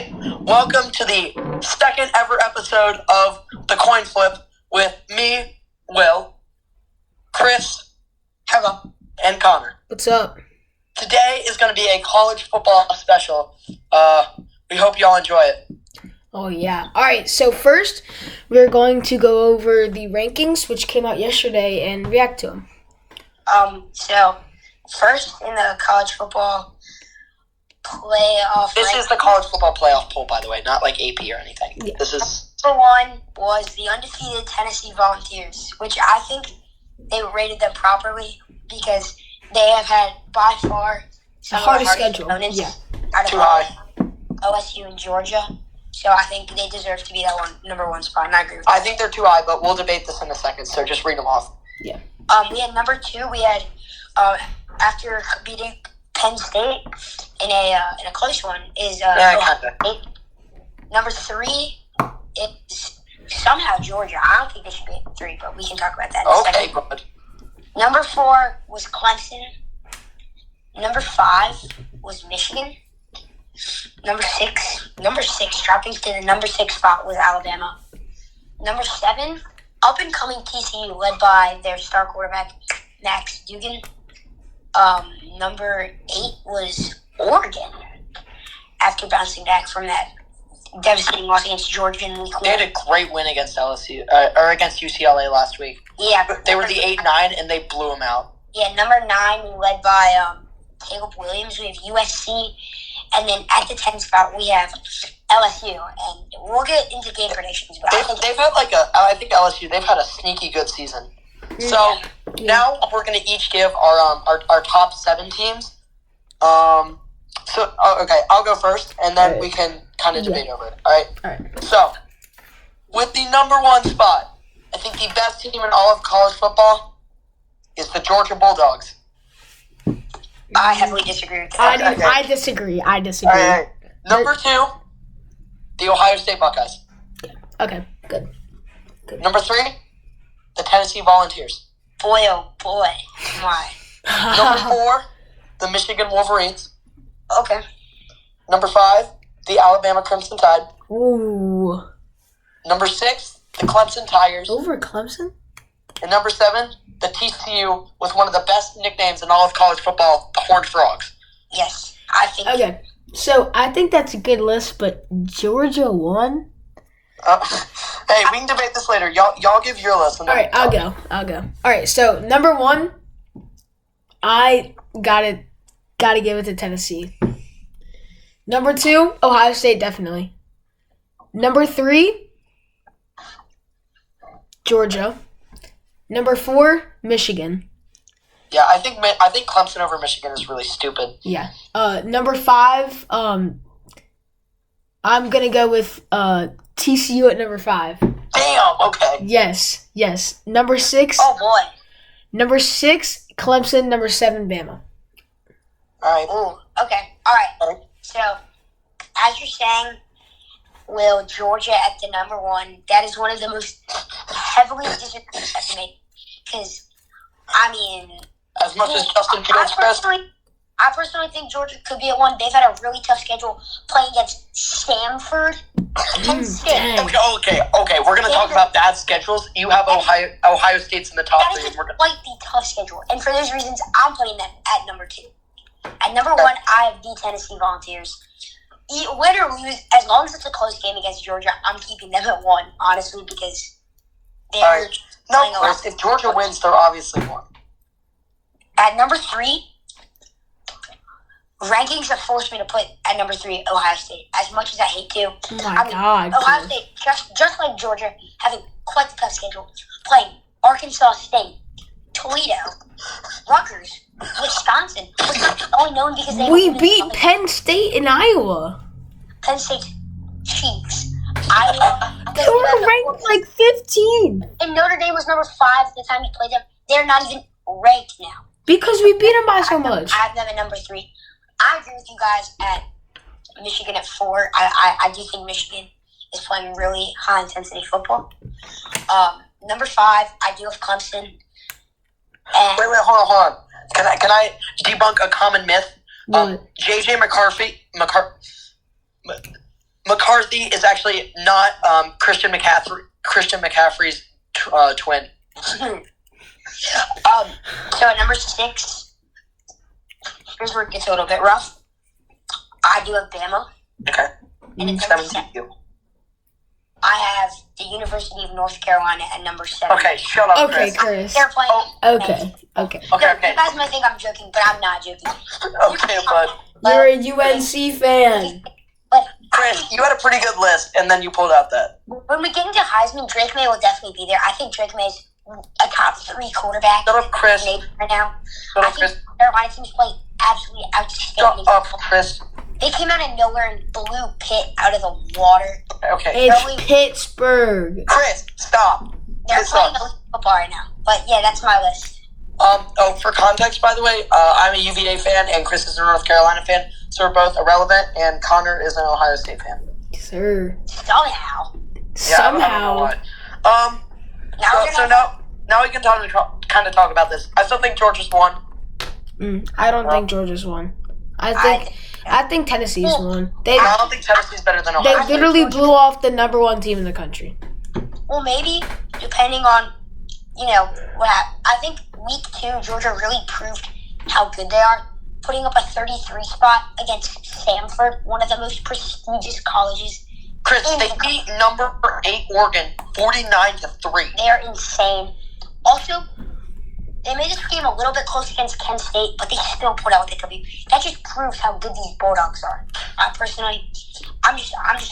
right, welcome to the second ever episode of The Coin Flip with me, Will, Chris, Heva, and Connor. What's up? Today is going to be a college football special. We hope y'all enjoy it. Oh, yeah. All right, so first, we're going to go over the rankings, which came out yesterday, and react to them. So first in the college football playoff. This is the college football playoff poll, by the way, not like AP or anything. Yeah. This is... Number one was the undefeated Tennessee Volunteers, which I think they rated them properly because they have had by far some of the hardest hardest schedule. opponents Yeah. out of Too high. OSU and Georgia. So I think they deserve to be that number one spot, and I agree with that. I think they're too high, but we'll debate this in a second, so just read them off. Yeah. We had number two. We had after beating Penn State in a close one is Kinda. State. Number three is somehow Georgia. I don't think they should be at three, but we can talk about that in a Okay, second. good. Number four was Clemson. Number five was Michigan. Number six dropping to the number 6 spot was Alabama. Number 7, up-and-coming TCU, led by their star quarterback, Max Duggan. Number 8 was Oregon, after bouncing back from that devastating loss against Georgia in week 1. They had a great win against LSU, or against UCLA last week. Yeah. They were the 8-9, and they blew them out. Yeah, number 9, led by Caleb Williams. We have USC. And then at the 10th spot, we have LSU. And we'll get into game predictions. But They've had I think LSU, they've had a sneaky good season. So now we're going to each give our top 7 teams. Okay, I'll go first, and then we can kind of debate over it. All right? So, with the number 1 spot, I think the best team in all of college football is the Georgia Bulldogs. I heavily disagree with that. I disagree. All right. Number 2, the Ohio State Buckeyes. Okay, good. Number 3, the Tennessee Volunteers. Boy, oh boy. My. Number 4, the Michigan Wolverines. Okay. Number 5, the Alabama Crimson Tide. Ooh. Number 6, the Clemson Tigers. Over Clemson? And number 7, the TCU with one of the best nicknames in all of college football, the Horned Frogs. Yes, I think. Okay, so I think that's a good list, but Georgia won? Hey, we can debate this later. Y'all give your list. All right, I'll go. All right, so number 1, I gotta give it to Tennessee. Number 2, Ohio State, definitely. Number 3, Georgia. Number 4, Michigan. Yeah, I think Clemson over Michigan is really stupid. Yeah. Number 5, I'm gonna go with TCU at number 5. Damn. Okay. Yes. Number 6. Oh boy. Number 6, Clemson. Number 7, Bama. All right. Ooh. Okay. All right. So, as you're saying, Will, Georgia at the number 1. That is one of the most heavily disagreed that to make. Because, I mean, as much as Justin Fields best. I personally think Georgia could be at 1. They've had a really tough schedule playing against Stanford. Penn State. Okay. We're gonna talk about bad schedules. You have Ohio State's in the top 3. That is quite the tough schedule, and for those reasons, I'm putting them at number 2. At number 1, I have the Tennessee Volunteers. Win or lose, as long as it's a close game against Georgia, I'm keeping them at 1, honestly, because they're playing a lot. If Georgia wins, they're obviously 1. At number 3, rankings have forced me to put at number 3 Ohio State. As much as I hate to, God, Ohio State, just like Georgia, having quite the tough schedule, playing Arkansas State, Toledo, Rutgers, Wisconsin. Wisconsin only known because we beat Penn State in Iowa. Penn State Chiefs. Iowa. They were ranked like 15. And Notre Dame was number 5 at the time you played them. They're not even ranked now. Because we beat them by so much. I have them at number 3. I agree with you guys at Michigan at 4. I do think Michigan is playing really high-intensity football. Number 5, I do have Clemson. And Wait, hold on. Can I debunk a common myth? What? JJ McCarthy McCarthy is actually not Christian McCaffrey's twin. So at number 6, here's where it gets a little bit rough. I do have Bama. Okay. And at number 7, I have the University of North Carolina at number 7. Okay, shut up, Okay, Chris. Chris. They're playing. Okay. Okay. You guys might think I'm joking, but I'm not joking. Okay, bud. You're a UNC fan. But Chris, you had a pretty good list, and then you pulled out that. when we get into Heisman, Drake May will definitely be there. I think Drake May is a top 3 quarterback Shut up, Chris. right now. Shut I up, think Chris. Carolina team's playing absolutely Shut outstanding. up, Chris. They came out of nowhere and blew Pitt out of the water. Okay. It's Pittsburgh. Chris, stop. They're Chris playing sucks. elite football right now. But yeah, that's my list. For context, by the way, I'm a UVA fan, and Chris is a North Carolina fan, so we're both irrelevant, and Connor is an Ohio State fan. Sir. Somehow. Yeah, I don't know Somehow. why. Now we can kind of talk about this. I still think Georgia's won. I don't think Georgia's won. I think Tennessee's won. I don't think Tennessee's better than They Ohio State. literally blew off the number 1 team in the country. Well, maybe, depending on, what happened. I think week 2, Georgia really proved how good they are, putting up a 33 spot against Samford, one of the most prestigious colleges. Chris, they beat number 8 Oregon 49-3. They are insane. Also, they made this game a little bit close against Kent State, but they still put out what they could be. That just proves how good these Bulldogs are. I'm just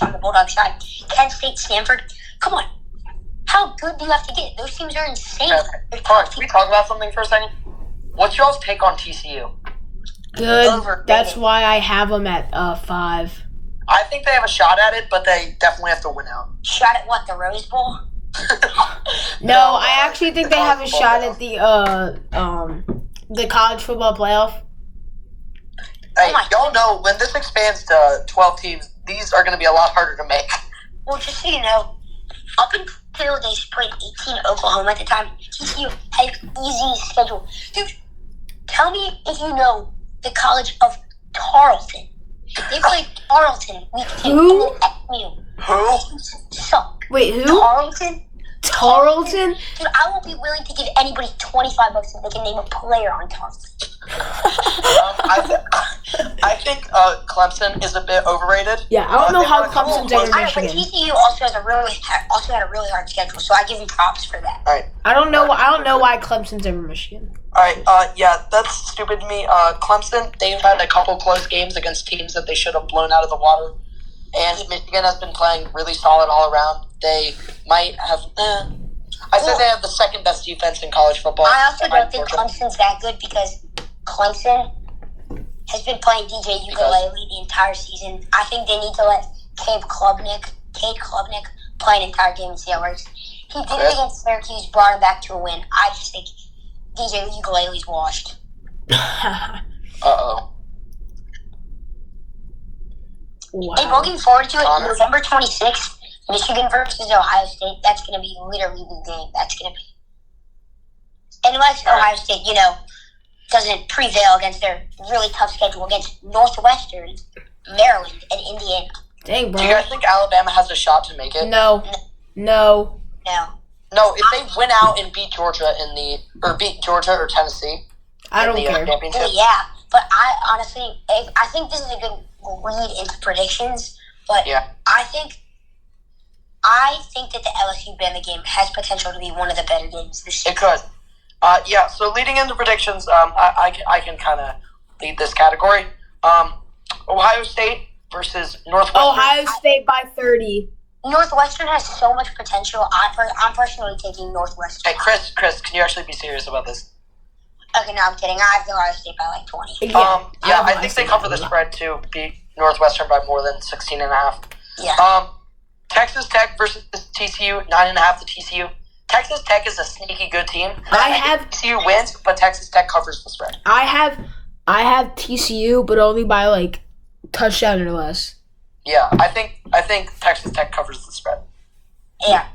on the Bulldog side. Kent State, Stanford, come on. How good do you have to get? Those teams are insane. Okay. All right, can we talk about something for a second? What's y'all's take on TCU? Good. That's why I have them at 5. I think they have a shot at it, but they definitely have to win out. Shot at what, the Rose Bowl? No, I actually think they have a shot at the college football playoff. Hey, y'all know when this expands to 12 teams, these are going to be a lot harder to make. Well, just so you know, up until they played 18 Oklahoma at the time, TCU had an easy schedule. Dude, tell me if you know the College of Tarleton. They played Tarleton week 10. Who? And then SMU. Who? Suck. Wait, who? Tarleton? Tarleton? Dude, I will be willing to give anybody $25 if they can name a player on Tarleton. I think Clemson is a bit overrated. Yeah, I don't know how Clemson's over I know, but Michigan. TCU also had a really hard schedule, so I give him props for that. All right. I don't know why Clemson's over Michigan. All right. Yeah, that's stupid to me. Clemson, they've had a couple close games against teams that they should have blown out of the water. And Michigan has been playing really solid all around. They might have... I said they have the second best defense in college football. I also don't think Clemson's that good because Clemson has been playing DJ Ukulele the entire season. I think they need to let Cade Klubnik play an entire game and see how it works. He did it against Syracuse, brought him back to a win. I just think DJ Ukulele's washed. Uh-oh. Wow. Hey, looking forward to it. November 26th, Michigan versus Ohio State. That's going to be literally the game. That's going to be. Unless Ohio State, doesn't prevail against their really tough schedule against Northwestern, Maryland, and Indiana. Dang, bro. Do you guys think Alabama has a shot to make it? No. No. No, if they win out and beat Georgia beat Georgia or Tennessee, I don't care. Championship. Well, yeah, but I honestly, I think this is a good lead into predictions. But Yeah. I think that the LSU Bama game has potential to be one of the better games this season. It could. So leading into predictions, I can kind of lead this category. Ohio State versus Northwestern. Ohio State by 30. Northwestern has so much potential. I'm personally taking Northwestern. Hey, Chris, can you actually be serious about this? Okay, no, I'm kidding. I have Ohio State by like 20. I think they cover the spread to beat Northwestern by more than 16.5. Yeah. Texas Tech versus TCU, 9.5 to TCU. Texas Tech is a sneaky good team. TCU wins, but Texas Tech covers the spread. I have TCU, but only by like touchdown or less. Yeah, I think Texas Tech covers the spread. Yeah.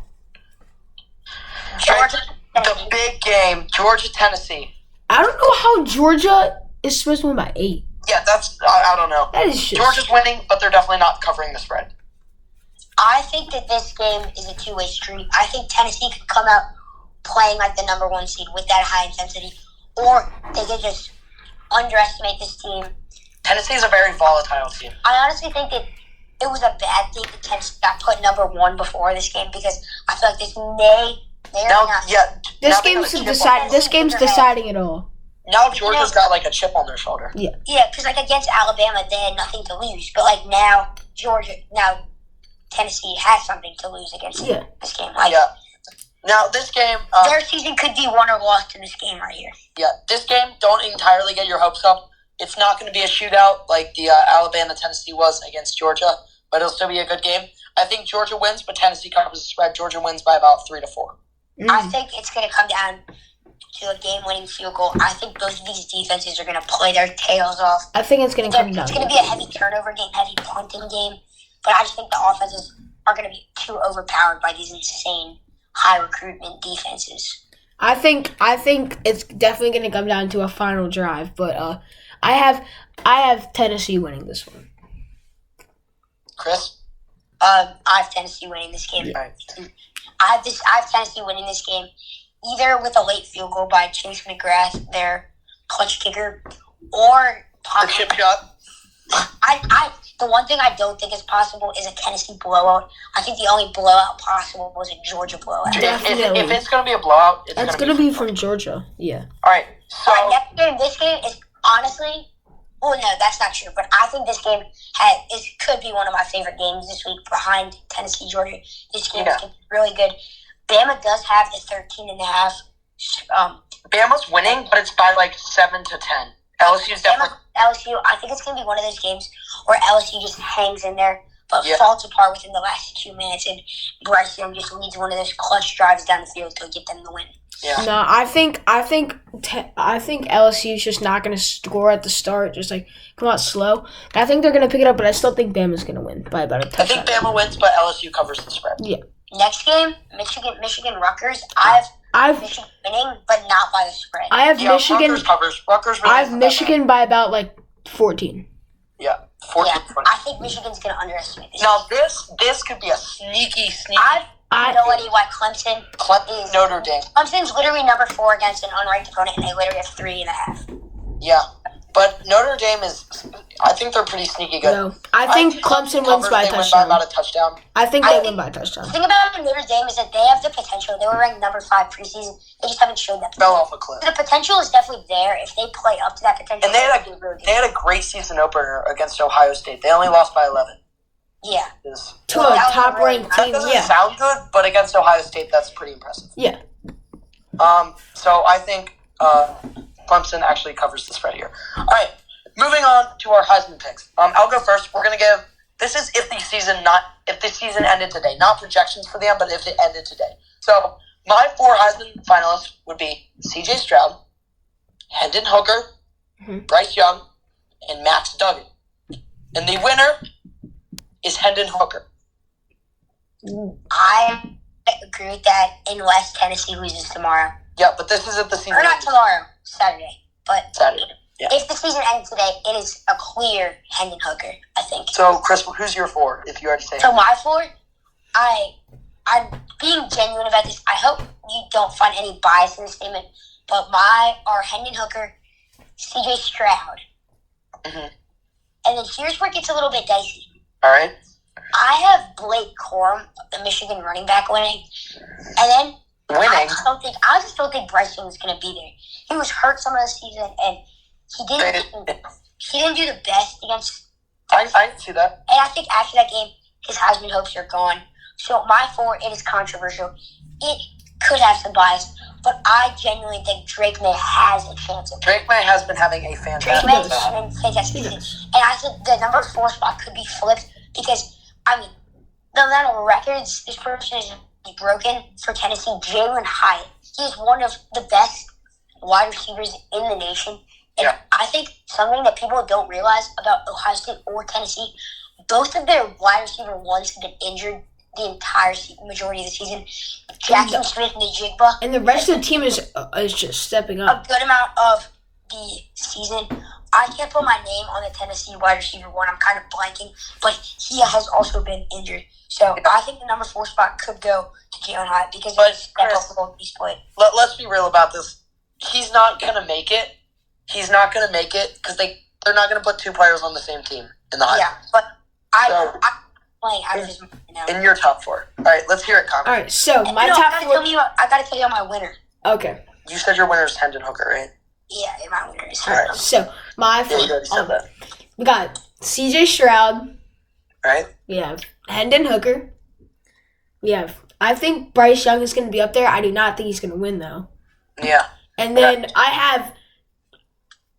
Georgia. The big game, Georgia Tennessee. I don't know how Georgia is supposed to win by 8. Yeah, I don't know. That is shit. Georgia's winning, but they're definitely not covering the spread. I think that this game is a two-way street. I think Tennessee could come out playing like the number one seed with that high intensity, or they could just underestimate this team. Tennessee is a very volatile team. I honestly think that it was a bad thing that Tennessee got put number one before this game because I feel like this may or not. Yeah, This game's deciding it all. Now Georgia's got like a chip on their shoulder. Yeah, because like against Alabama, they had nothing to lose, but like now Tennessee has something to lose against this game. Like, Now this game, their season could be won or lost in this game right here. Yeah, this game, don't entirely get your hopes up. It's not going to be a shootout like the Alabama-Tennessee was against Georgia, but it'll still be a good game. I think Georgia wins, but Tennessee covers the spread. Georgia wins by about 3 to 4. I think it's going to come down to a game-winning field goal. I think both of these defenses are going to play their tails off. I think it's going to come down. It's going to be a heavy turnover game, heavy punting game, but I just think the offenses are going to be too overpowered by these insane high recruitment defenses. I think it's definitely going to come down to a final drive, but I have Tennessee winning this one. Chris? I have Tennessee winning this game. Yeah. I have Tennessee winning this game either with a late field goal by Chase McGrath, their clutch kicker, or The chip shot. The one thing I don't think is possible is a Tennessee blowout. I think the only blowout possible was a Georgia blowout. Definitely. If it's going to be a blowout, it's going to be from Georgia. Yeah. All right. So This game is honestly. Oh no, that's not true. But I think this game could be one of my favorite games this week behind Tennessee Georgia. This game is really good. Bama does have a 13.5. Bama's winning, but it's by like 7 to 10. LSU's definitely. LSU, I think it's going to be one of those games where LSU just hangs in there, but falls apart within the last 2 minutes, and Bryce Young just leads one of those clutch drives down the field to get them the win. Yeah. No, I think LSU is just not going to score at the start, just like come out slow. I think they're going to pick it up, but I still think Bama's going to win by about a touchdown. I think Bama wins, but LSU covers the spread. Yeah. Next game, Michigan Rutgers. I've Michigan winning, but not by the spread. I have Michigan. Rutgers I have Michigan by about like 14. Yeah, 14. Yeah, I think Michigan's going to underestimate this. Now this could be a sneaky. I have no idea why Clemson is Notre Dame. Clemson's literally number 4 against an unranked opponent, and they literally have 3.5. Yeah, but Notre Dame is. I think they're pretty sneaky good. No, I think Clemson wins by a touchdown. Win by about a touchdown. I think they win by a touchdown. The thing about Notre Dame is that they have the potential. They were ranked number 5 preseason. They just haven't showed that. Fell off a cliff. The potential is definitely there if they play up to that potential. And they had a great season opener against Ohio State. They only lost by 11. Yeah. To a top-ranked team, That doesn't sound good, but against Ohio State, that's pretty impressive. Yeah. So I think Clemson actually covers the spread here. All right, moving on to our Heisman picks. I'll go first. We're gonna give. This is if the season ended today, not projections for them, but if it ended today. So my 4 Heisman finalists would be C.J. Stroud, Hendon Hooker, Bryce Young, and Max Duggan. And the winner is Hendon Hooker. I agree with that unless Tennessee loses tomorrow. Yeah, but this isn't the season. Or not tomorrow, Saturday. But Saturday. Yeah. If the season ends today, it is a clear Hendon Hooker, I think. So, Chris, who's your 4, if you already say it? So my 4, I'm being genuine about this. I hope you don't find any bias in this statement, but are Hendon Hooker, C.J. Stroud. Mm-hmm. And then here's where it gets a little bit dicey. All right. I have Blake Corum, the Michigan running back, winning. And then I just don't think Bryce Young is going to be there. He was hurt some of the season, and he didn't do the best against. I see that. And I think after that game, his Heisman hopes are gone. So my 4, it is controversial. It could have some bias, but I genuinely think Drake May has a chance. Drake May has been having a fantastic season. And I think the number 4 spot could be flipped because, the amount of records this person has broken for Tennessee, Jalen Hyatt, he is one of the best wide receivers in the nation. And I think something that people don't realize about Ohio State or Tennessee, both of their wide receiver ones have been injured the entire majority of the season. Jackson Smith and Njigba. And the rest of the team is just stepping up. A good amount of the season. I can't put my name on the Tennessee wide receiver one. I'm kind of blanking, but he has also been injured. So I think the number 4 spot could go to Jalen Hyatt because he's played. Let's be real about this. He's not going to make it. He's not going to make it because they're not going to put 2 players on the same team in the Hyatt. Yeah, but I'm playing out of his mind now. In your top 4. All right, let's hear it, Connor. All right, so my top 4. I got to tell you my winner. Okay. You said your winner is Hendon Hooker, right? Yeah, my winner is All right, so my you already said that. We got C.J. Stroud. Right. We have Hendon Hooker. I think Bryce Young is going to be up there. I do not think he's going to win, though. Yeah. And then I have,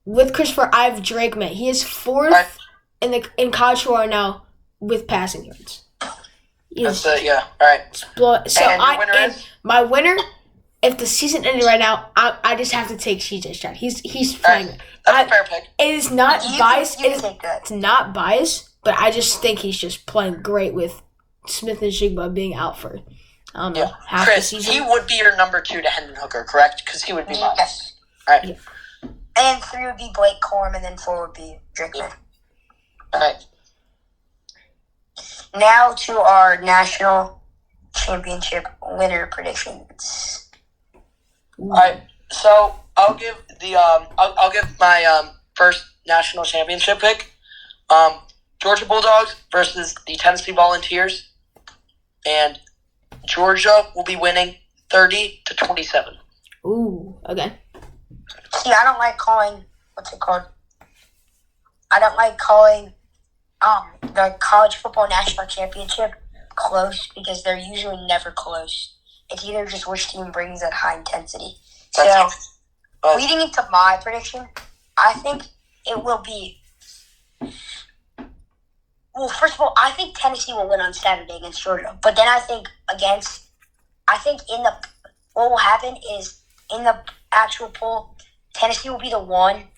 with Christopher, I have Drake May. He is 4th in college football now with passing yards. That's it, yeah. All right. So and my winner, if the season ended right now, I just have to take C.J. Stroud. He's playing. Right. That's a fair pick. It is not biased. It's not biased, but I just think he's just playing great with Smith and Jigba being out for half Chris, the season. he would be your number 2 to Hendon Hooker, correct? Because he would be mine. Yes. All right. Yeah. And 3 would be Blake Corum, and then 4 would be Drake May. All right. Now to our national championship winner predictions. All right. So I'll give I'll give my first national championship pick. Georgia Bulldogs versus the Tennessee Volunteers, and Georgia will be winning 30-27. Ooh, okay. See, I don't like calling I don't like calling the college football national championship close because they're usually never close. It's either just which team brings that high intensity. So, leading into my prediction, I think it will be. Well, first of all, I think Tennessee will win on Saturday against Georgia. But then I think what will happen is in the actual poll, Tennessee will be the 1,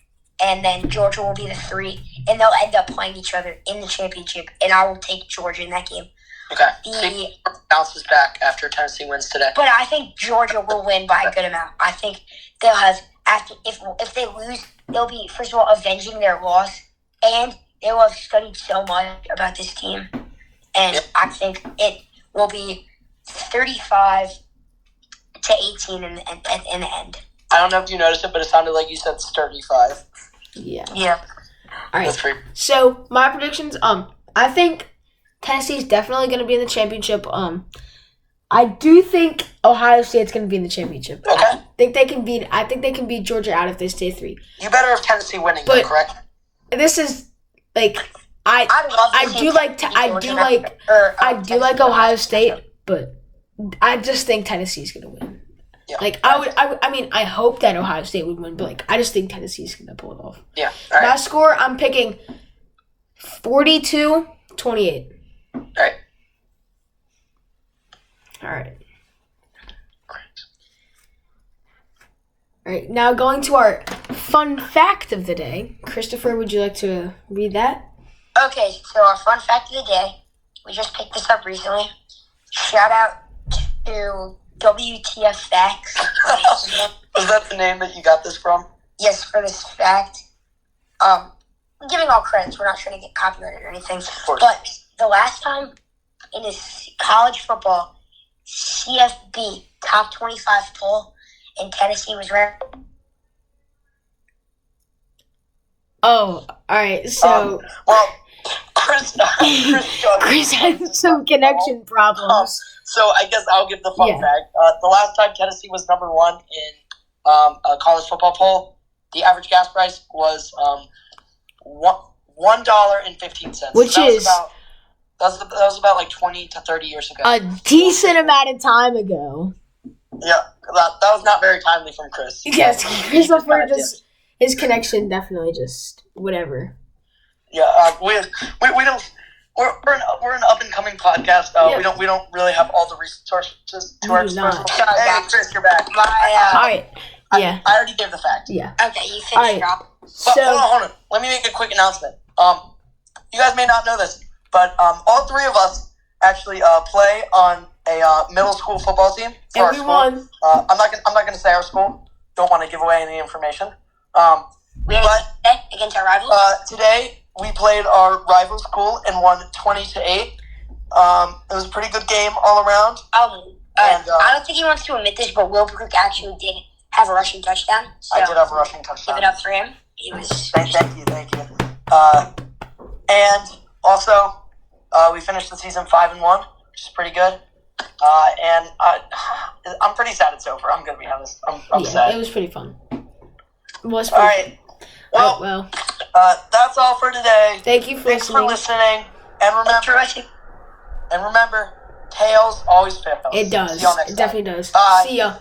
and then Georgia will be the 3, and they'll end up playing each other in the championship, and I will take Georgia in that game. Okay. See, bounces back after Tennessee wins today. But I think Georgia will win by a good amount. I think they'll have if they lose, they'll be first of all avenging their loss, and they will have studied so much about this team, and I think it will be 35-18 in the end. I don't know if you noticed it, but it sounded like you said 35. Yeah. All right. That's pretty. So my predictions. I think Tennessee's definitely going to be in the championship. I do think Ohio State's going to be in the championship. Okay. I think they can beat Georgia out if they stay 3. You better have Tennessee winning, though, correct? This is like I do like Ohio State, but I just think Tennessee's going to win. Yeah. Like I hope that Ohio State would win, but like I just think Tennessee's going to pull it off. Yeah. All right. My score, I'm picking 42-28. All right. All right. All right. Now going to our fun fact of the day. Christopher, would you like to read that? Okay, so our fun fact of the day, we just picked this up recently. Shout out to WTF Facts. Was that the name that you got this from? Yes, for this fact. Giving all credits, we're not trying to get copyrighted or anything. But the last time in his college football CFB top 25 poll in Tennessee was ranked. Oh, all right. So, Chris had some connection problems. So I guess I'll give the fun fact. The last time Tennessee was number 1 in a college football poll, the average gas price was $1.15, which is that was about like 20 to 30 years ago. A decent amount of time ago. Yeah, that was not very timely from Chris. Yes, Christopher his connection definitely just whatever. Yeah, we don't. We're an up and coming podcast. We don't really have all the resources to our disposal. Hey, Chris, you're back. All right. Yeah. I already gave the fact. Yeah. Okay, you finished it off. So hold on. Let me make a quick announcement. You guys may not know this, but all 3 of us actually play on a middle school football team for our school. Won. I'm not gonna say our school. Don't want to give away any information. We had against our rivals. Today we played our rival school and won 20-8. It was a pretty good game all around. I don't think he wants to admit this, but Wilbrook actually did have a rushing touchdown. So I did have a rushing touchdown. Give it up for him. He was. Thank you. And also, we finished the season 5-1, which is pretty good. And I'm pretty sad it's over. I'm gonna be honest. I'm sad. It was pretty fun. All right. Well, that's all for today. Thank you for listening. And remember, tails always fail. It does. See y'all next It time. definitely does. Bye. See ya.